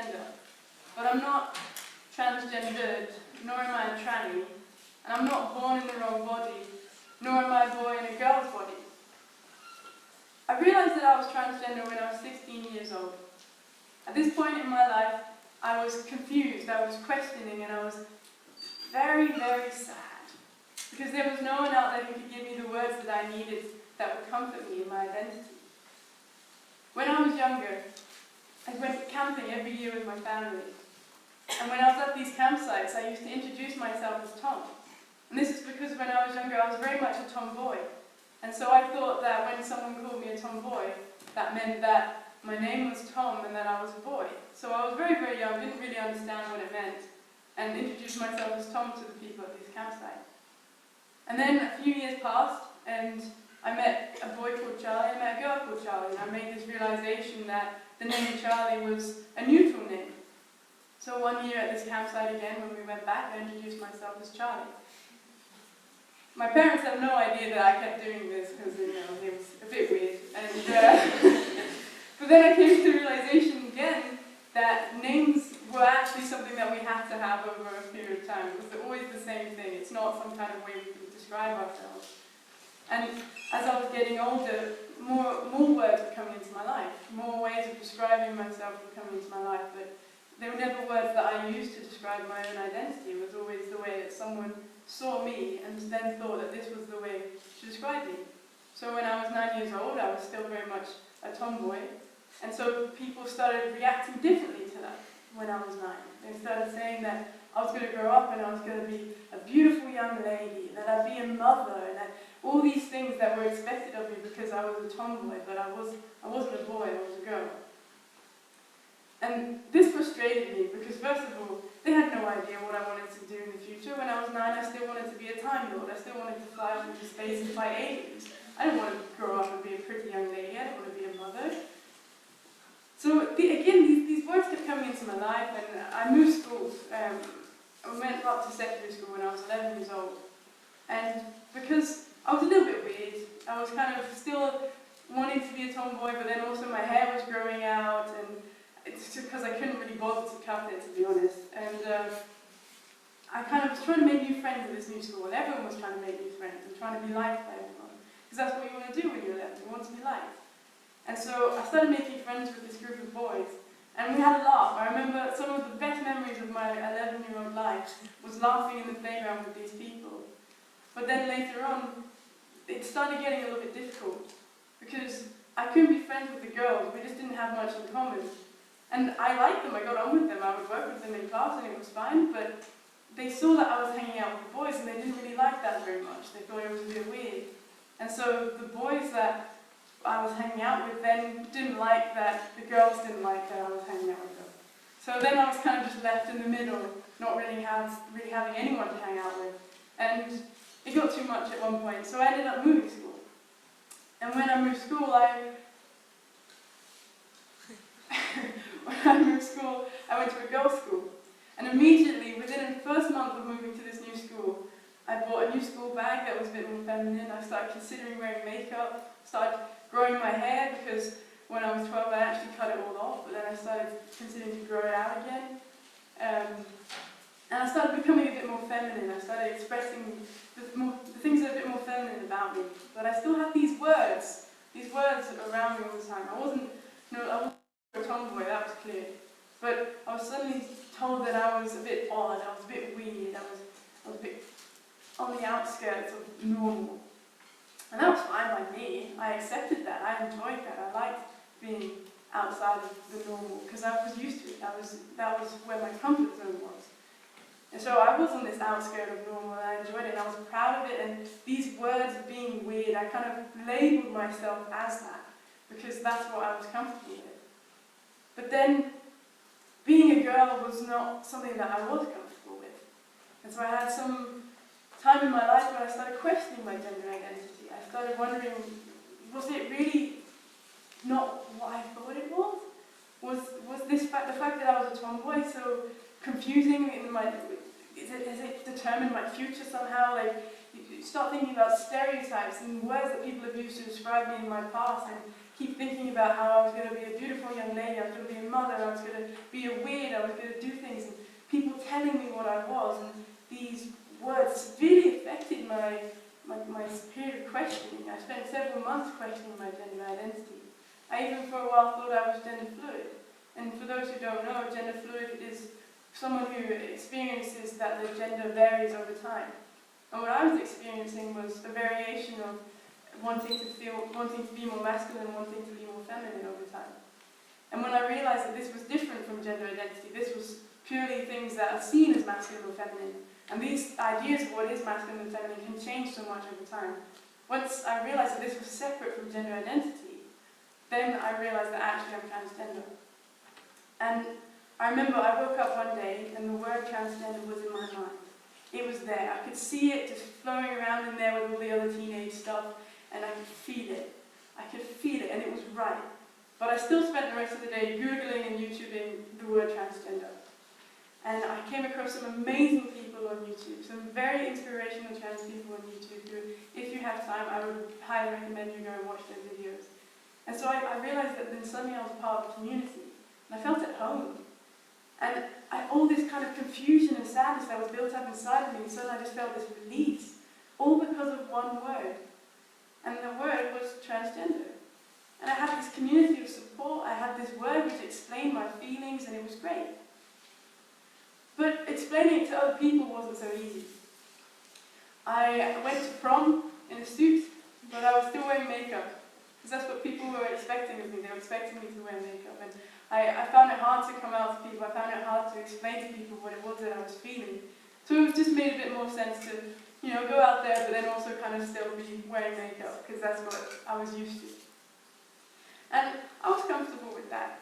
transgender, but I'm not transgendered, nor am I a tranny, and I'm not born in the wrong body, nor am I a boy in a girl's body. I realised that I was transgender when I was 16 years old. At this point in my life, I was confused, I was questioning, and I was very, very sad. Because there was no one out there who could give me the words that I needed that would comfort me in my identity. When I was younger, I went camping every year with my family. And when I was at these campsites, I used to introduce myself as Tom. And this is because when I was younger, I was very much a tomboy. And so I thought that when someone called me a tomboy, that meant that my name was Tom and that I was a boy. So I was very, very young, didn't really understand what it meant, and introduced myself as Tom to the people at these campsites. And then a few years passed, and I met a boy called Charlie, I met a girl called Charlie, and I made this realization that the name Charlie was a neutral name. So one year at this campsite again, when we went back, I introduced myself as Charlie. My parents had no idea that I kept doing this because, it was a bit weird. But then I came to the realization again that names were actually something that we had to have over a period of time. It was always the same thing. It's not some kind of way we can describe ourselves. And as I was getting older, more words were coming into my life. More ways of describing myself were coming into my life. But they were never words that I used to describe my own identity. It was always the way that someone saw me and then thought that this was the way to describe me. So when I was 9 years old, I was still very much a tomboy. And so people started reacting differently to that when I was 9. They started saying that I was going to grow up and I was going to be a beautiful young lady, that I'd be a mother, and that all these things that were expected of me because I was a tomboy, but I wasn't a boy, I was a girl. And this frustrated me because, first of all, they had no idea what I wanted to do in the future. When I was 9, I still wanted to be a Time Lord. I still wanted to fly off into space and fight aliens. I didn't want to grow up and be a pretty young lady. I didn't want to be a mother. So, again, these words kept coming into my life, and I moved schools. I went up to secondary school when I was 11 years old. And because I was a little bit weird, I was kind of still wanting to be a tomboy, but then also my hair was growing out, and it's just because I couldn't really bother to cut it, to be honest. And I kind of was trying to make new friends at this new school, and everyone was trying to make new friends and trying to be liked by everyone. Because that's what you want to do when you're 11, you want to be liked. And so I started making friends with this group of boys, and we had a laugh. I remember some of the best memories of my 11-year-old life was laughing in the playground with these people. But then later on, it started getting a little bit difficult, because I couldn't be friends with the girls, we just didn't have much in common. And I liked them, I got on with them, I would work with them in class and it was fine, but they saw that I was hanging out with the boys and they didn't really like that very much. They thought it was a bit weird. And so the boys that I was hanging out with then didn't like that, the girls didn't like that I was hanging out with them. So then I was kind of just left in the middle, not really having anyone to hang out with. And it got too much at one point, so I ended up moving school. And when I moved school, I went to a girls' school. And immediately, within the first month of moving to this new school, I bought a new school bag that was a bit more feminine. I started considering wearing makeup, started growing my hair, because when I was 12 I actually cut it all off, but then I started considering to grow it out again. And I started becoming a bit more feminine. I started expressing the things that are a bit more feminine about me. But I still had these words around me all the time. I wasn't a tomboy, that was clear. But I was suddenly told that I was a bit odd, I was a bit weird, I was a bit on the outskirts of normal. And that was fine by me. I accepted that, I enjoyed that, I liked being outside of the normal, because I was used to it, that was where my comfort zone was. And so I was on this outskirt of normal and I enjoyed it and I was proud of it, and these words of being weird, I kind of labelled myself as that, because that's what I was comfortable with. But then, being a girl was not something that I was comfortable with. And so I had some time in my life where I started questioning my gender identity. I started wondering, was it really not what I thought it was? Was the fact that I was a tomboy so confusing in has it determined my future somehow? Like, you start thinking about stereotypes and words that people have used to describe me in my past, and keep thinking about how I was going to be a beautiful young lady, I was going to be a mother, I was going to be a weird, I was going to do things, and people telling me what I was, and these words really affected my period of questioning. I spent several months questioning my gender identity. I even for a while thought I was gender fluid. And for those who don't know, gender fluid is someone who experiences that their gender varies over time. And what I was experiencing was a variation of wanting to be more masculine, wanting to be more feminine over time. And when I realized that this was different from gender identity, this was purely things that are seen as masculine or feminine, and these ideas of what is masculine and feminine can change so much over time. Once I realized that this was separate from gender identity, then I realized that actually I'm transgender. And I remember I woke up one day and the word transgender was in my mind. It was there. I could see it just flowing around in there with all the other teenage stuff, and I could feel it. I could feel it, and it was right. But I still spent the rest of the day Googling and YouTubing the word transgender. And I came across some amazing people on YouTube, some very inspirational trans people on YouTube who, if you have time, I would highly recommend you go and watch their videos. And so I realized that then suddenly I was part of a community, and I felt at home. And all this kind of confusion and sadness that was built up inside of me, suddenly I just felt this release, all because of one word. And the word was transgender. And I had this community of support, I had this word which explained my feelings, and it was great. But explaining it to other people wasn't so easy. I went to prom in a suit, but I was still wearing makeup, because that's what people were expecting of me. They were expecting me to wear makeup. And I found it hard to come out to people. I found it hard to explain to people what it was that I was feeling. So it just made a bit more sense to, go out there, but then also kind of still be wearing makeup, because that's what I was used to. And I was comfortable with that.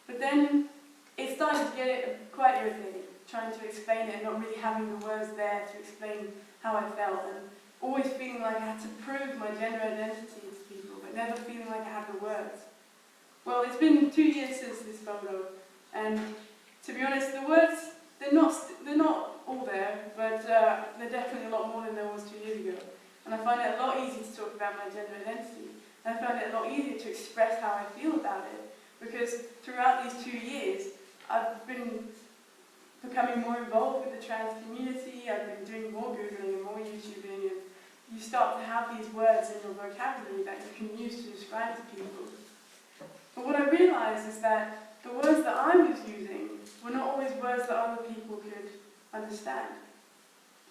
But then it started to get quite irritating, trying to explain it and not really having the words there to explain how I felt, and always feeling like I had to prove my gender identity to people, but never feeling like I had the words. Well, it's been 2 years since this photo, and to be honest, the words, they're not all there, but they're definitely a lot more than there was 2 years ago. And I find it a lot easier to talk about my gender identity, and I find it a lot easier to express how I feel about it, because throughout these 2 years, I've been becoming more involved with the trans community, I've been doing more Googling and more YouTubing, and you start to have these words in your vocabulary that you can use to describe to people. But what I realized is that the words that I was using were not always words that other people could understand.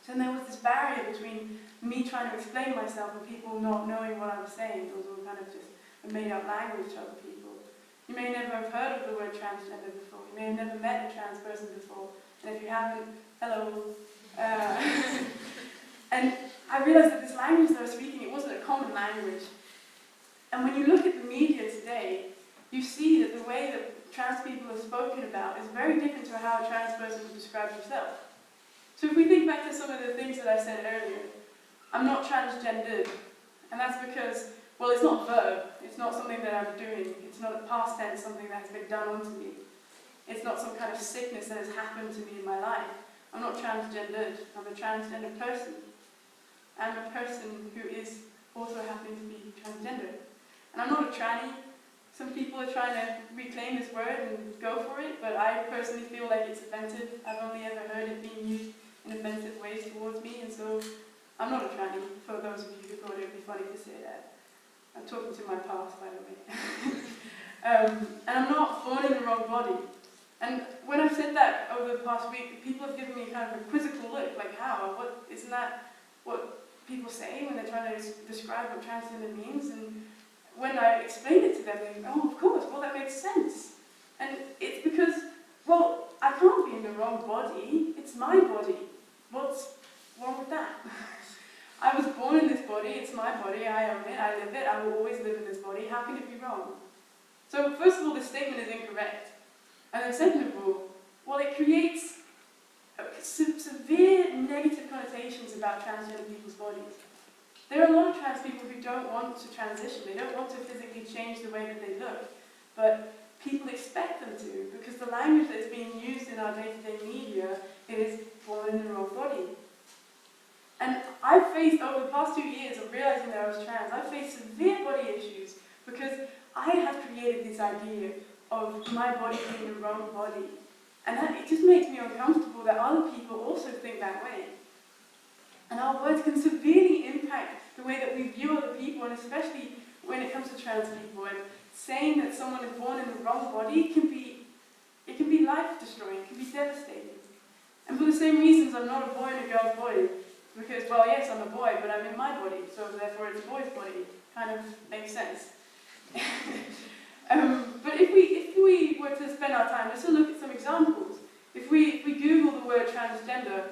So there was this barrier between me trying to explain myself and people not knowing what I was saying. It was all kind of just a made-up language to other people. You may never have heard of the word transgender before. You may have never met a trans person before. And if you haven't, hello. And I realized that this language that I was speaking, it wasn't a common language. And when you look at the media today, you see that the way that trans people are spoken about is very different to how a trans person would describe herself. So if we think back to some of the things that I said earlier, I'm not transgendered. And that's because, well, it's not a verb. It's not something that I'm doing. It's not a past tense, something that has been done onto me. It's not some kind of sickness that has happened to me in my life. I'm not transgendered. I'm a transgender person. I'm a person who is also happens to be transgender. And I'm not a tranny. Some people are trying to reclaim this word and go for it, but I personally feel like it's offensive. I've only ever heard it being used in offensive ways towards me, and so I'm not a tranny, for those of you who thought it would be funny to say that. I'm talking to my past, by the way. And I'm not born in the wrong body. And when I've said that over the past week, people have given me kind of a quizzical look, like how? Isn't that what people say when they're trying to describe what transgender means? And when I explained it to them, they go, oh, of course, well, that makes sense. And it's because, well, I can't be in the wrong body. It's my body. What's wrong with that? I was born in this body. It's my body. I own it. I live it. I will always live in this body. How can it be wrong? So first of all, this statement is incorrect. And then second of all, well, it creates severe negative connotations about transgender people's bodies. There are a lot of trans people who don't want to transition. They don't want to physically change the way that they look. But people expect them to, because the language that is being used in our day-to-day media is born in the wrong body. And I've faced, over the past 2 years of realizing that I was trans, I've faced severe body issues because I have created this idea of my body being the wrong body. And it just makes me uncomfortable that other people also think that way. And our words can severely impact the way that we view other people, and especially when it comes to trans people. And saying that someone is born in the wrong body can be life-destroying, it can be devastating. And for the same reasons, I'm not a boy in a girl's body. Because, well, yes, I'm a boy, but I'm in my body, so therefore it's a boy's body. Kind of makes sense. But if we were to spend our time just to look at some examples, if we Google the word transgender,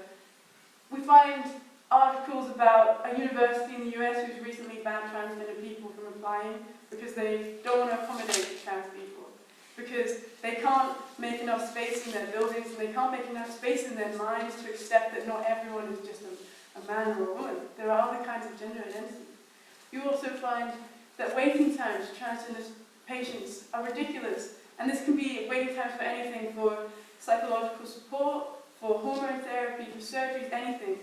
we find articles about a university in the US who's recently banned transgender people from applying because they don't want to accommodate trans people, because they can't make enough space in their buildings, and they can't make enough space in their minds to accept that not everyone is just a man or a woman. There are other kinds of gender identities. You also find that waiting times for transgender patients are ridiculous, and this can be waiting times for anything, for psychological support, for hormone therapy, for surgeries, anything.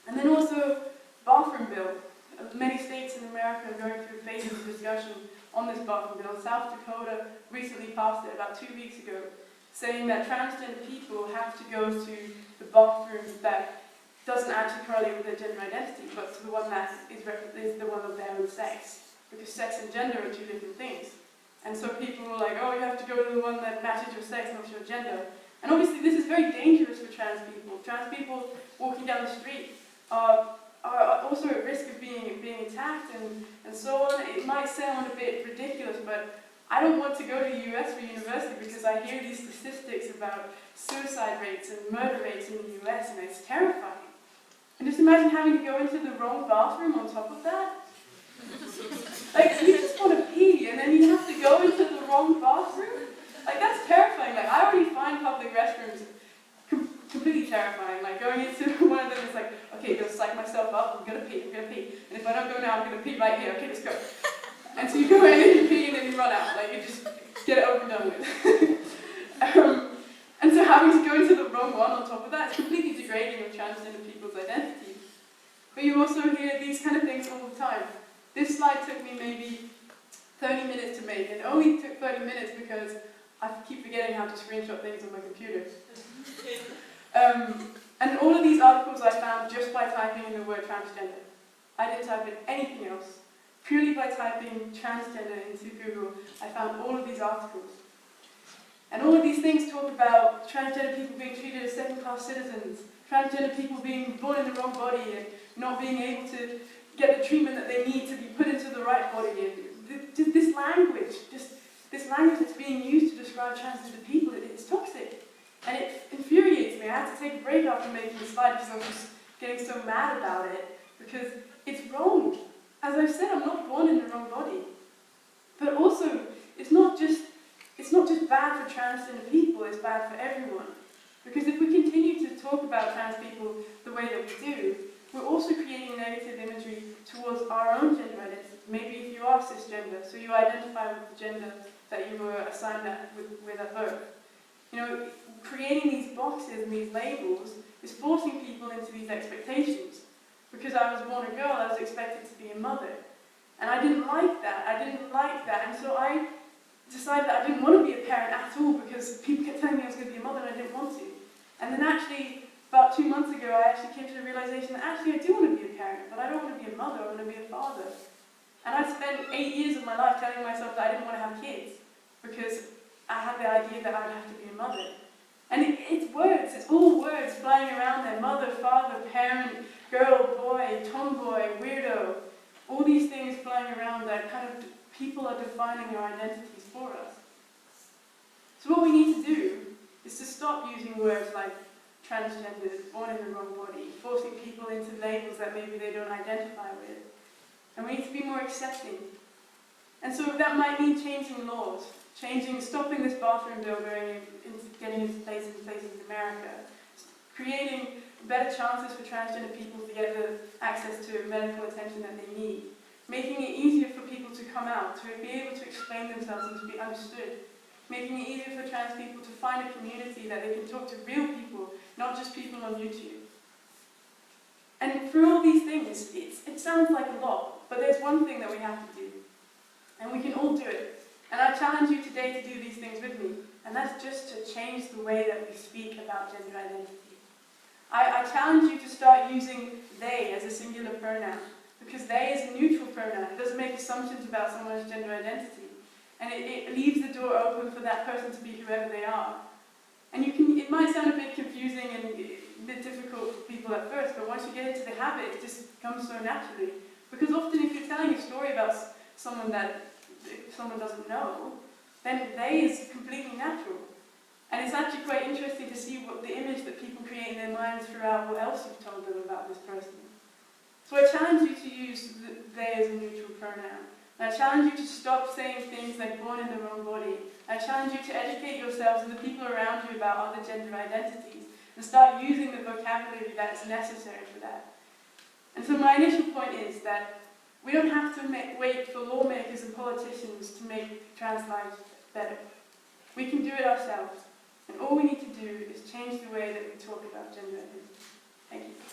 And then also, bathroom bill. Many states in America are going through phases of discussion on this bathroom bill. South Dakota recently passed it about 2 weeks ago, saying that transgender people have to go to the bathroom that doesn't actually correlate with their gender identity, but to the one that is the one of their own sex. Because sex and gender are two different things. And so people are like, oh, you have to go to the one that matches your sex, not your gender. And obviously this is very dangerous for trans people. Trans people walking down the street are also at risk of being attacked and so on. It might sound a bit ridiculous, but I don't want to go to the US for university because I hear these statistics about suicide rates and murder rates in the US, and it's terrifying. And just imagine having to go into the wrong bathroom on top of that. Like, you just want to pee, and then you have to go into the wrong bathroom? Like, that's terrifying. Like, I already find public restrooms completely terrifying. Like, going into one of them is like, okay, go psych myself up, I'm gonna pee. And if I don't go now, I'm gonna pee right here. Okay, let's go. And so you go in and you pee, and then you run out. Like, you just get it over and done with. And so having to go into the wrong one on top of that is completely degrading of transgender people's identity. But you also hear these kind of things all the time. This slide took me maybe 30 minutes to make, and it only took 30 minutes because I keep forgetting how to screenshot things on my computer. And all of these articles I found just by typing in the word transgender. I didn't type in anything else. Purely by typing transgender into Google, I found all of these articles. And all of these things talk about transgender people being treated as second-class citizens, transgender people being born in the wrong body and not being able to get the treatment that they need to be put into the right body. And this language that's being used to describe transgender people, it's toxic. And it infuriates me. I had to take a break after making the slide because I was just getting so mad about it, because it's wrong. As I've said, I'm not born in the wrong body. But also, it's not just bad for transgender people, it's bad for everyone. Because if we continue to talk about trans people the way that we do, we're also creating negative imagery towards our own gender identity. Maybe if you are cisgender, so you identify with the gender that you were assigned with at birth. You know, creating these boxes and these labels is forcing people into these expectations. Because I was born a girl, I was expected to be a mother. And I didn't like that. And so I decided that I didn't want to be a parent at all, because people kept telling me I was going to be a mother and I didn't want to. And then actually, about 2 months ago, I actually came to the realization that actually I do want to be a parent, but I don't want to be a mother, I want to be a father. And I spent 8 years of my life telling myself that I didn't want to have kids, because I had the idea that I would have to be a mother. And it's words, it's all words flying around there: mother, father, parent, girl, boy, tomboy, weirdo. All these things flying around that kind of people are defining our identities for us. So what we need to do is to stop using words like transgender, born in the wrong body, forcing people into labels that maybe they don't identify with. And we need to be more accepting. And so that might mean changing laws, stopping this bathroom bill getting into places in America, creating better chances for transgender people to get the access to medical attention that they need, making it easier for people to come out, to be able to explain themselves and to be understood, making it easier for trans people to find a community that they can talk to real people, not just people on YouTube. And for all these things, it sounds like a lot, but there's one thing that we have to do, and we can all do it. And I challenge you today to do these things with me, and that's just to change the way that we speak about gender identity. I challenge you to start using they as a singular pronoun, because they is a neutral pronoun. It doesn't make assumptions about someone's gender identity, and it leaves the door open for that person to be whoever they are. And it might sound a bit confusing and a bit difficult for people at first, but once you get into the habit, it just comes so naturally. Because often if you're telling a story about someone that someone doesn't know, then they is completely natural. And it's actually quite interesting to see what the image that people create in their minds throughout what else you've told them about this person. So I challenge you to use they as a neutral pronoun. And I challenge you to stop saying things like born in the wrong body. I challenge you to educate yourselves and the people around you about other gender identities and start using the vocabulary that is necessary for that. And so my initial point is that we don't have to wait for lawmakers and politicians to make trans lives better. We can do it ourselves. And all we need to do is change the way that we talk about gender identity. Thank you.